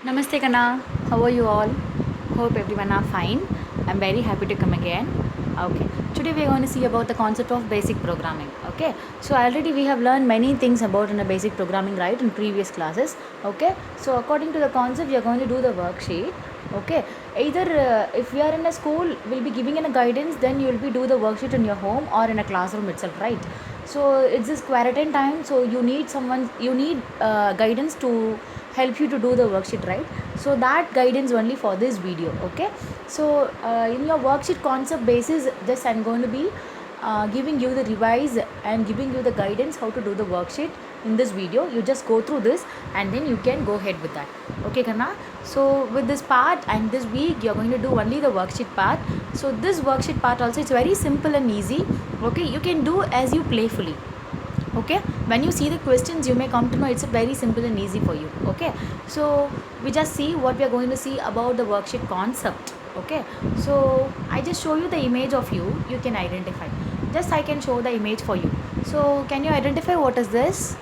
Namaste Kana, how are you all? Hope everyone are fine. I'm very happy to come again. Okay, today we are going to see about the concept of basic programming. Okay, so already we have learned many things about in a basic programming, right, in previous classes. Okay, so according to the concept, we are going to do the worksheet. Okay, either if we are in a school, we'll be giving in a guidance, then you will be do the worksheet in your home or in a classroom itself, right? So it's this quarantine time, so you need guidance to help you to do the worksheet, right? So that guidance only for this video. Okay, so in your worksheet concept basis, just I'm going to be giving you the revise and giving you the guidance how to do the worksheet in this video. You just go through this and then you can go ahead with that. Okay Kana, so with this part and this week you're going to do only the worksheet part. So this worksheet part also, it's very simple and easy. Okay, you can do as you playfully. Okay, when you see the questions you may come to know it's very simple and easy for you. Okay, so we just see what we are going to see about the worksheet concept. Okay, so I just show you the image of you can identify. Just I can show the image for you. So can you identify what is this?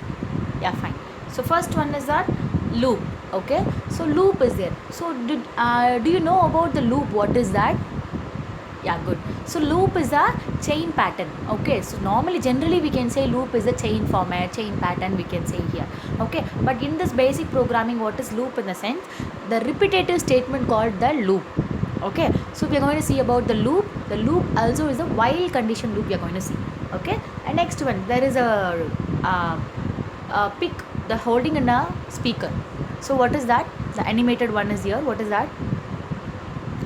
Yeah, fine. So first one is that loop. Okay, so loop is there. So do you know about the loop? What is that? Yeah, good. So loop is a chain pattern. Okay, so normally generally we can say loop is a chain format, chain pattern we can say here. Okay, but in this basic programming, what is loop in the sense? The repetitive statement called the loop. Okay, so we are going to see about the loop. The loop also is a while condition loop we are going to see. Okay, and next one, there is uh, a pic, the holding in a speaker. So what is that? The animated one is here. What is that?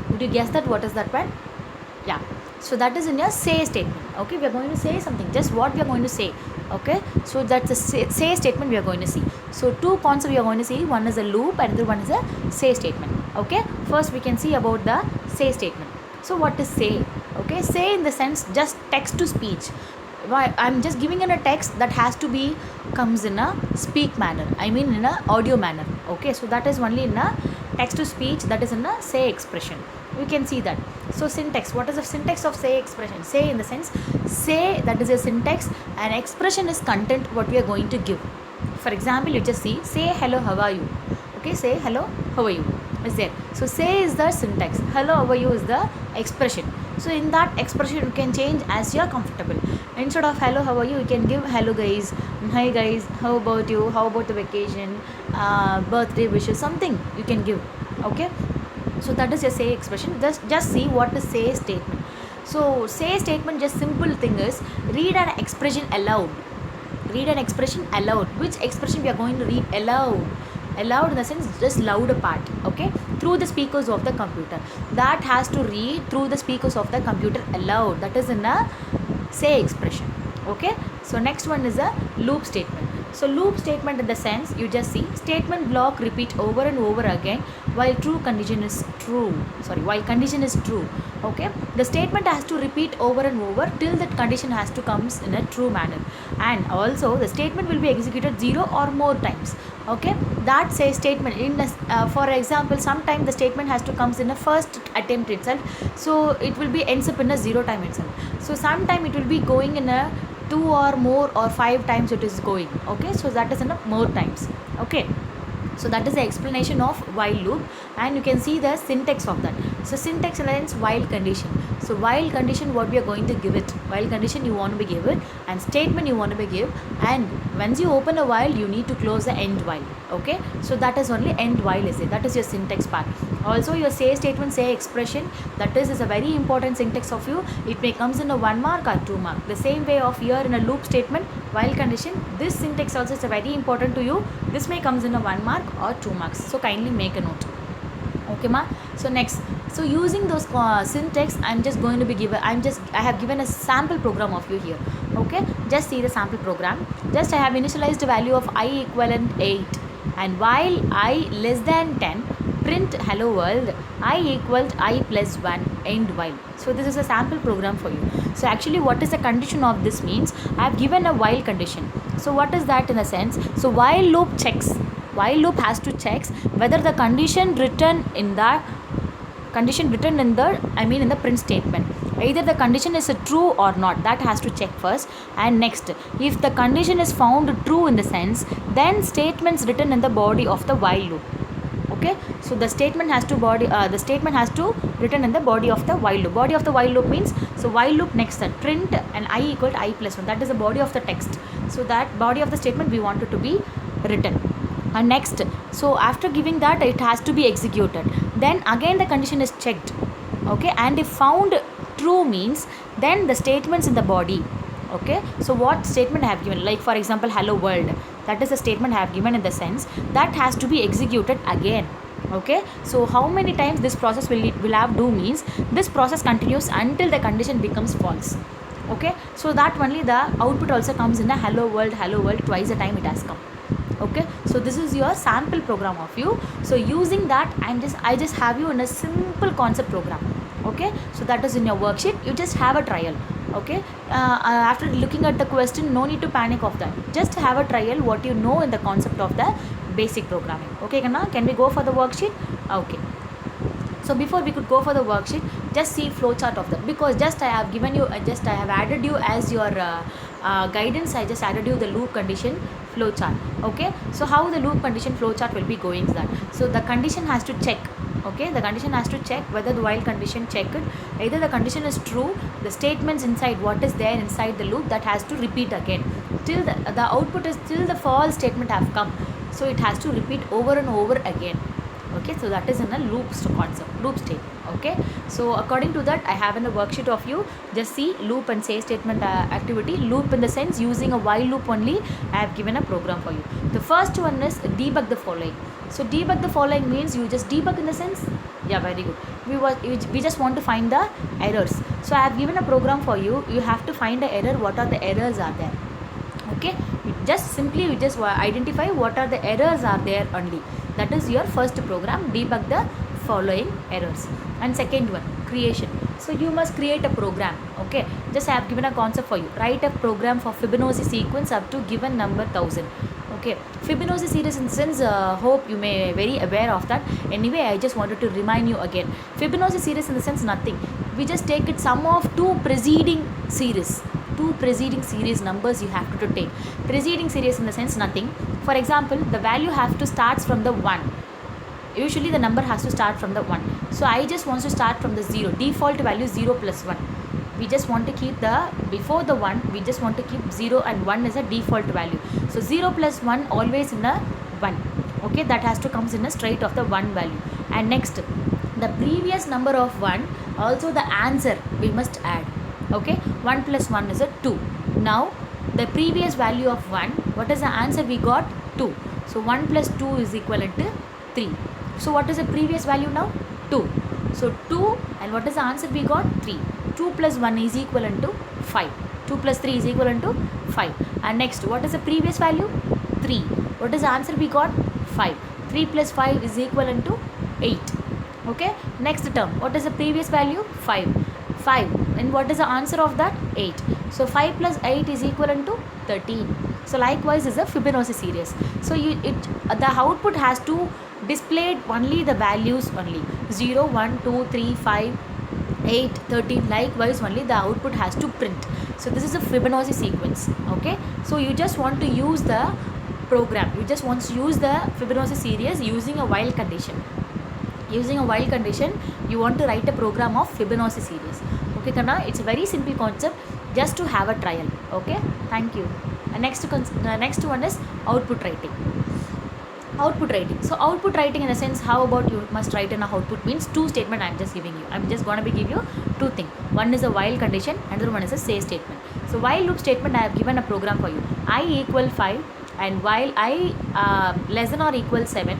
Would you guess that? What is that one? Yeah, so that is in your say statement. Okay, we are going to say something, just what we are going to say. Okay, so that's a say statement we are going to see. So two concepts we are going to see, one is a loop and the one is a say statement. Okay, first we can see about the say statement. So what is say? Okay, say in the sense just text to speech. Why I'm just giving in a text that has to be comes in a speak manner, I mean in a audio manner. Okay, so that is only in a text to speech, that is in a say expression. We can see that. So syntax, what is the syntax of say expression? Say in the sense, say, that is a syntax, and expression is content what we are going to give. For example, you just see, say hello, how are you? Okay, say hello, how are you is there. So say is the syntax, hello, how are you is the expression. So in that expression you can change as you are comfortable. Instead of hello, how are you, you can give hello guys, hi guys, how about you, how about the vacation, birthday wishes, something you can give. Okay, so that is your say expression. Just see what is say statement. So say statement, just simple thing is read an expression aloud. Read an expression aloud. Which expression we are going to read aloud? Aloud in the sense just louder part. Okay, through the speakers of the computer, that has to read through the speakers of the computer aloud. That is in a say expression. Okay, so next one is a loop statement. So loop statement in the sense, you just see statement block repeat over and over again while condition is true. While condition is true. Okay, the statement has to repeat over and over till that condition has to comes in a true manner, and also the statement will be executed 0 or more times. Okay, that say statement in for example, sometime the statement has to comes in a first attempt itself, so it will be ends up in a 0 time itself. So sometime it will be going in a 2 or more or 5 times it is going. Okay, so that is in a more times. Okay, so that is the explanation of while loop, and you can see the syntax of that. So syntax lines while condition. So while condition, what we are going to give it, while condition you want to be give it, and statement you want to be give, and once you open a while you need to close the end while. Okay, so that is only end while is it, that is your syntax part. Also your say statement, say expression, that is a very important syntax of you. It may comes in a 1 mark or 2 mark. The same way of here in a loop statement, while condition, this syntax also is very important to you. This may comes in a 1 mark or 2 marks, so kindly make a note. Okay ma. So next, so using those syntax, I'm just going to be given, I have given a sample program of you here. Okay, just see the sample program. Just I have initialized the value of I equivalent 8, and while I less than 10, print hello world, I equals I plus 1, end while. So this is a sample program for you. So actually what is the condition of this means, I have given a while condition. So what is that in a sense? So while loop checks, while loop has to checks whether the condition written in the in the print statement, either the condition is a true or not, that has to check first. And next, if the condition is found true in the sense, then statements written in the body of the while loop. Okay, so the statement has to written in the body of the while loop. Body of the while loop means, so while loop next that print and I equal to I plus 1, that is the body of the text. So that body of the statement we want it to be written. And next, so after giving that, it has to be executed, then again the condition is checked. Okay, and if found true means, then the statements in the body. Okay, so what statement I have given, like for example hello world, that is the statement I have given in the sense that has to be executed again. Okay, so how many times this process will have do means, this process continues until the condition becomes false. Okay, so that only the output also comes in a hello world twice the time it has come. Okay, so this is your sample program of you. So using that, I just have you in a simple concept program. Okay, so that is in your worksheet, you just have a trial. Okay, after looking at the question, no need to panic of that, just have a trial what you know in the concept of the basic programming. Okay, can we go for the worksheet? Okay, so before we could go for the worksheet, just see flowchart of that, because just I have given you, I have added you as your guidance. I just added you the loop condition flowchart. Okay, so how the loop condition flowchart will be going is that, so the condition has to check. Okay, the condition has to check whether the while condition checked, either the condition is true, the statements inside what is there inside the loop that has to repeat again till the output is till the false statement have come. So it has to repeat over and over again. Okay, so that is in a loop concept, loop state. Okay, so according to that, I have in the worksheet of you, just see loop and say statement activity. Loop in the sense using a while loop only, I have given a program for you. The first one is debug the following. So debug the following means, you just debug in the sense, yeah, very good, we just want to find the errors. So I have given a program for you, you have to find the error, what are the errors are there. Okay, you just identify what are the errors are there only. That is your first program, debug the following errors. And second one, creation. So you must create a program. Okay, just I have given a concept for you, write a program for Fibonacci sequence up to given number 1000. Okay, Fibonacci series, in sense, hope you may very aware of that. Anyway, I just wanted to remind you again, Fibonacci series in the sense nothing, we just take it sum of two preceding series numbers you have to take. Preceding series in the sense nothing. For example, the value have to start from the 1. Usually the number has to start from the 1. So I just want to start from the 0. Default value 0 plus 1. We just want to keep the, before the 1, we just want to keep 0 and 1 is a default value. So 0 plus 1 always in the 1. Okay, that has to comes in a straight of the 1 value. And next, the previous number of 1, also the answer we must add. Okay, 1 plus 1 is a 2. Now the previous value of 1, what is the answer we got? 2. So 1 plus 2 is equivalent to 3. So what is the previous value now? 2. So 2, and what is the answer we got? 3. 2 plus 1 is equivalent to 5. 2 plus 3 is equivalent to 5. And next, what is the previous value? 3. What is the answer we got? 5. 3 plus 5 is equivalent to 8. Okay, next term, what is the previous value? 5. 5, and what is the answer of that? 8. So 5 plus 8 is equivalent to 13. So likewise is a Fibonacci series. So the output has to display only the values only, 0, 1, 2, 3, 5, 8, 13. Likewise only the output has to print. So this is a Fibonacci sequence. Okay, so you just want to use the program, you just want to use the Fibonacci series using a while condition. Using a while condition, you want to write a program of Fibonacci series. Okay, Kana, it's a very simple concept, just to have a trial. Okay, thank you. And next one is output writing. Output writing. So output writing in a sense, how about you must write in a output means two statement I am just giving you. I am just going to be give you two things. One is a while condition, another one is a say statement. So while loop statement, I have given a program for you. I equal 5, and while I less than or equal 7,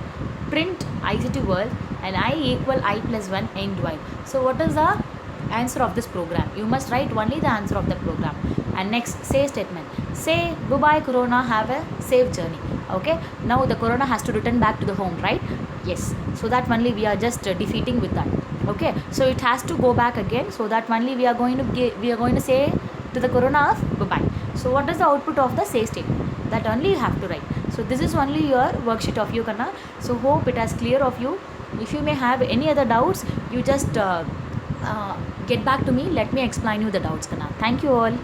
print ICT world, and I equal I plus 1 end while. So what is the answer of this program? You must write only the answer of the program. And next, say statement. Say goodbye Corona, have a safe journey. Okay, now the Corona has to return back to the home, right? Yes, so that only we are just defeating with that. Okay, so it has to go back again, so that only we are going to say to the Corona of goodbye. So what is the output of the say statement? That only you have to write. So this is only your worksheet of you, Kana. So hope it has clear of you. If you may have any other doubts, you just get back to me. Let me explain you the doubts, Kana. Thank you all.